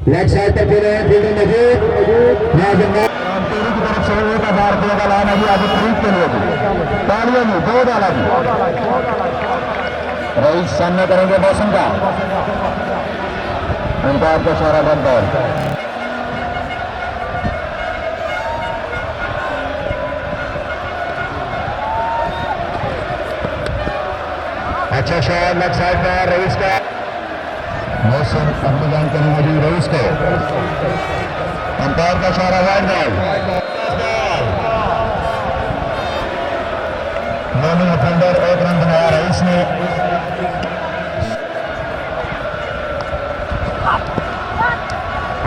Left side पर खेले हैं फील्डर मजीद की तरफ से 1000 रुपये का लाइन अभी आगे खरीद के लिए तालियों में 2 डाला जी रईस सामने करेंगे मौसम का अंपायर का इशारा बंद बॉल। अच्छा शॉट लेफ्ट साइड पर रईस का मौसम अपनी जानकारी मौजूद रईस को अंपायर का इशारा wide ball. Running offender 1 run बनाया रईस ने।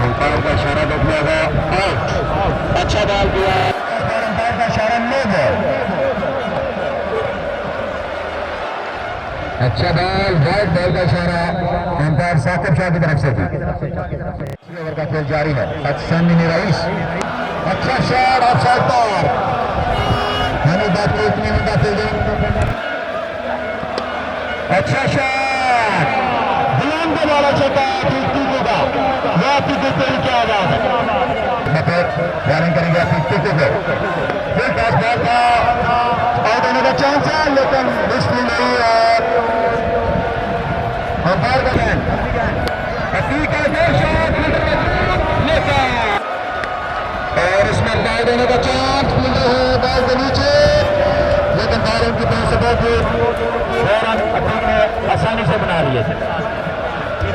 अंपायर का इशारा देख लिया गया आउट। अच्छा बॉल दिया अंपायर का इशारा नो बॉल। अच्छा बॉल वाइड बॉल का इशारा अंपायर साकिब शाह की तरफ से थी। ओवर का खेल जारी है। अच्छा मिनी रईस अच्छा शॉट ऑफसाइड पर हमें बात को इतनी में फील्डिंग। अच्छा शॉट बुलंद वाला चौका टिकू का वह टिकू पे क्या बात है बॉलिंग करेंगे टिकू को फिर पास बॉल का आउट होने का चांस है लेकिन मुश्किल नहीं है। अंपायर का बैन और इसमें बॉल देने का चांस फील्डर है बॉल के नीचे लेकिन बॉल उनकी तरफ से बहुत रन अटैक में आसानी से बना लिए थे।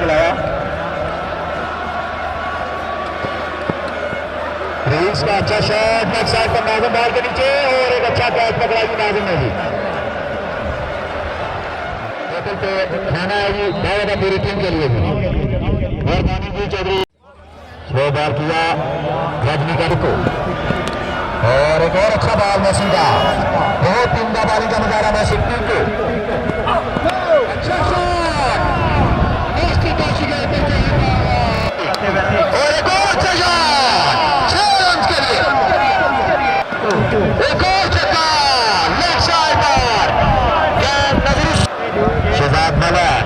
बुलाया रईस का अच्छा शॉट बैक साइड पर नाज़िम बॉल के नीचे और एक अच्छा कैच पकड़ा जी नाज़िम ने जी। टेबल पे खाना है जी दावत है पूरी टीम के लिए भी मेहरबानी जी चौधरी स्लो बॉल किया रजनीकांत को और एक और अच्छा बॉल मौसम का बहुत उम्दा बॉलिंग का नजारा मौसम टीम को। अच्छा शॉट और एक और अच्छा शॉट 6 रन के लिए एक और छक्का लेफ्ट साइड पर शहजाद मलिक।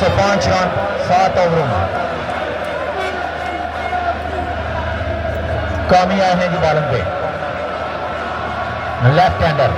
तो 5 रन 7 ओवरों में कमी आए हैं जी बॉलिंग पे लेफ्ट हैंडर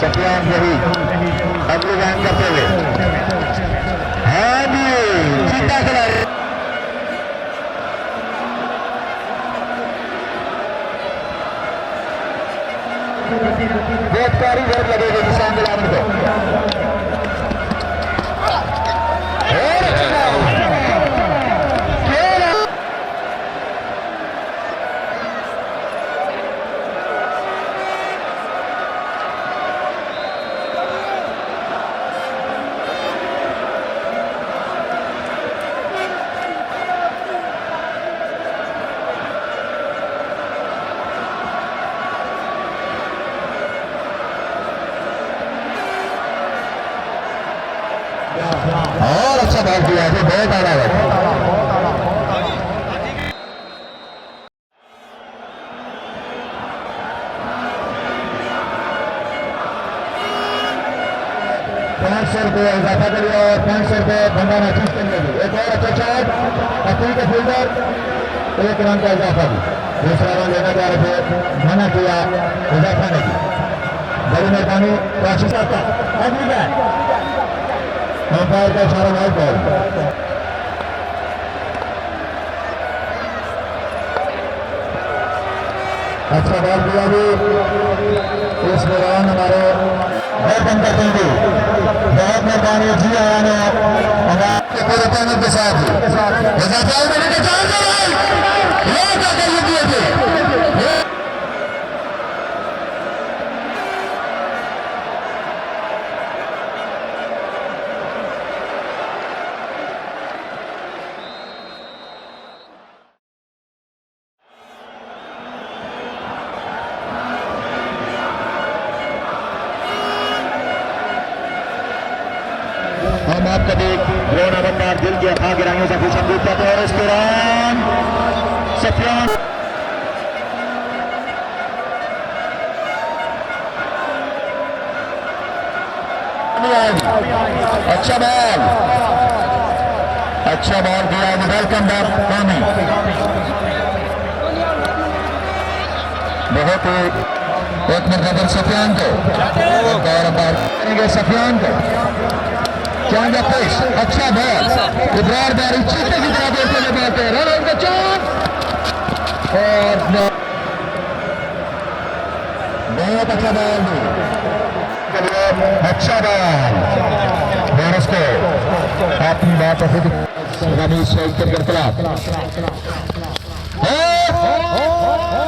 सफियान यही अगले रैंक करते हुए हाँ जी चीता खिलाड़ी बहुत कारी जरूर लगेगी निशान दिलाने को और अच्छा बॉल किया है बहुत आड़ा है ₹500 इजाफा करिए और ₹500 भंडारा चीज के लिए एक और अच्छा शॉट अपनी के फील्डर 1 रन का इजाफा भी दूसरा रन लेने जा रहे थे मना किया इजाफा नहीं बड़ी मेहरबानी कोशिश करता अगली बैट अंपायर का इशारा वाइड बॉल अच्छा बॉल दिया भी इस दौरान हमारे बहुत मेहरबानी जी आया ने हमारे पूरे पैनल के साथ हम आपका देख रोना बंदार दिल के खा गिराने से कुछ हम और इस दौरान सफियान अच्छा बॉल दिया वेलकम बैक टॉमी बहुत ही एक मिनट सफियान को करेंगे सफियान को क्या पेश अच्छा बॉल इब्रार बारी चीते की तरह देखते हुए बातें रन का चांस और बहुत अच्छा बॉल अच्छा बॉल बोनस को अपनी बात खुद रमीज शहीद कर खिलाफ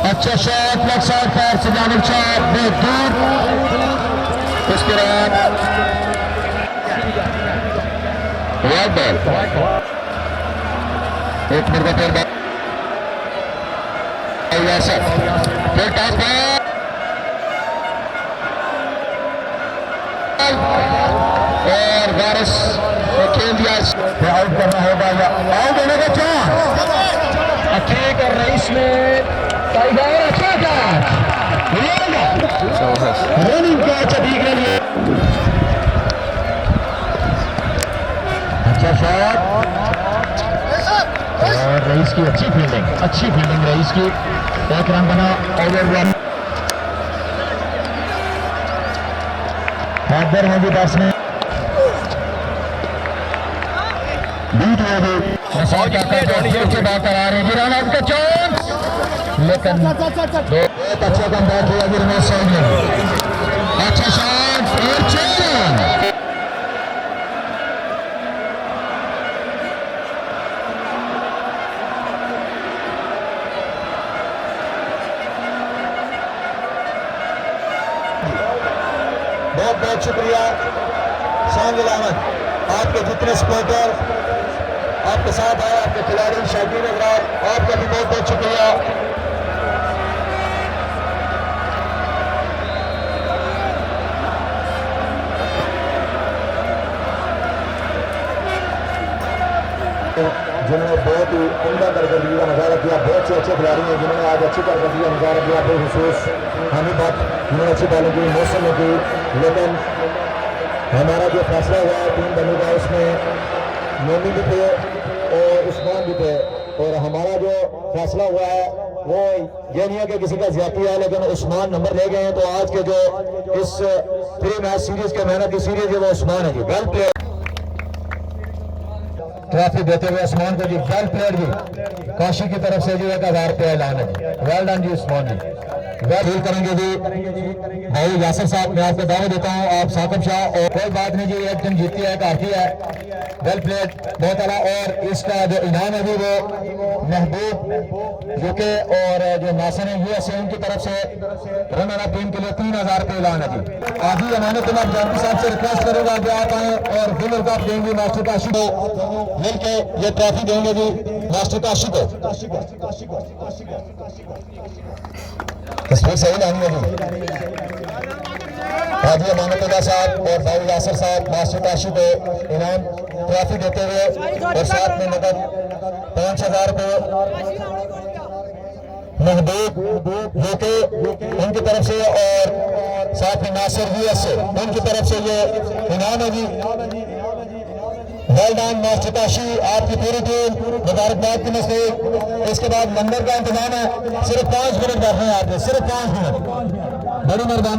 अच्छा शॉट लेग साइड पर सजानुल शॉट बहुत दूर उसके बाद वाइड बॉल एक मिनट का फिर टॉस बॉल और वारिस ने खेल दिया आउट करना होगा या आउट होने का चांस अकीक और रईस ने टाइगर अच्छा कैच रनिंग कैच अभी के लिए अच्छा शॉट और रईस की अच्छी फील्डिंग रईस की 1 रन बना ओवर वन हादर होगी बैट्समैन बीट हो गई से बात करा रहे हैं रन आउट का चांस लेकिन बहुत अच्छा कम बैट किया रमेश साहब ने अच्छा शॉट और चार बहुत बहुत शुक्रिया शामिल अहमद आपके जितने सपोर्टर आपके साथ आए आपके खिलाड़ी शौकीन हजरात आपका भी बहुत बहुत शुक्रिया जिन्होंने बहुत ही उम्दा कारकर्दगी का मुजाहरा किया बहुत से अच्छे खिलाड़ी हैं जिन्होंने आज अच्छी कारकर्दगी का मुजाहरा किया बेखसूस हमें बात जिन्होंने अच्छी बॉलिंग की मौसम में की लेकिन हमारा जो फैसला हुआ है 3 बल्ले का उसमें मोमी भी थे और उस्मान भी थे और हमारा जो फैसला हुआ है वो ये नहीं है कि किसी का ज्यादा है, लेकिन उस्मान नंबर ले गए हैं। तो आज के जो इस 3 मैच सीरीज के मैन ऑफ द सीरीज है वो उस्मान है जी। वेल प्लेड ट्रॉफी देते हुए उस्मान को जी, वेल प्लेड जी। काशी की तरफ से जो 1000 रुपये ऐलान है जी। वेल डन जी उस्मान जी। वेल करेंगे जी भाई यासर साहब, मैं आपको दावा देता हूँ, आप साकिब शाह। और कोई बात नहीं जी, एक दिन जीती है काफी है। वेल प्लेड, बहुत अला। और इसका जो इनाम है जी वो महबूब यूके और जो नासिर है यूएसए, उनकी तरफ से रनर अप टीम के लिए 3000 रुपये ऐलान है जी। आदि अमानतुल्लाह जानवी साहब से रिक्वेस्ट करूंगा कि आप आए और विनर कप देंगे मास्टर काशी को मिलके ये ट्रॉफी देंगे जी मास्टर काशी को। तस्वीर सही लानी है जी। आदि अमानतुल्लाह साहब और भाई यासर साहब मास्टर काशी को इनाम ट्रॉफी देते हुए और साथ में नकद 5000 रुपये महबूब यूके उनकी तरफ से और साथ में नासिर यूएसए उनकी तरफ से ये इनाम है जी। वेल डन मास्टर काशी, आपकी पूरी टीम मुबारकबाद की नजदीक। इसके बाद लंगर का इंतजाम है, सिर्फ 5 मिनट बैठे हैं आपने, सिर्फ 5 मिनट, बड़ी मेहरबानी।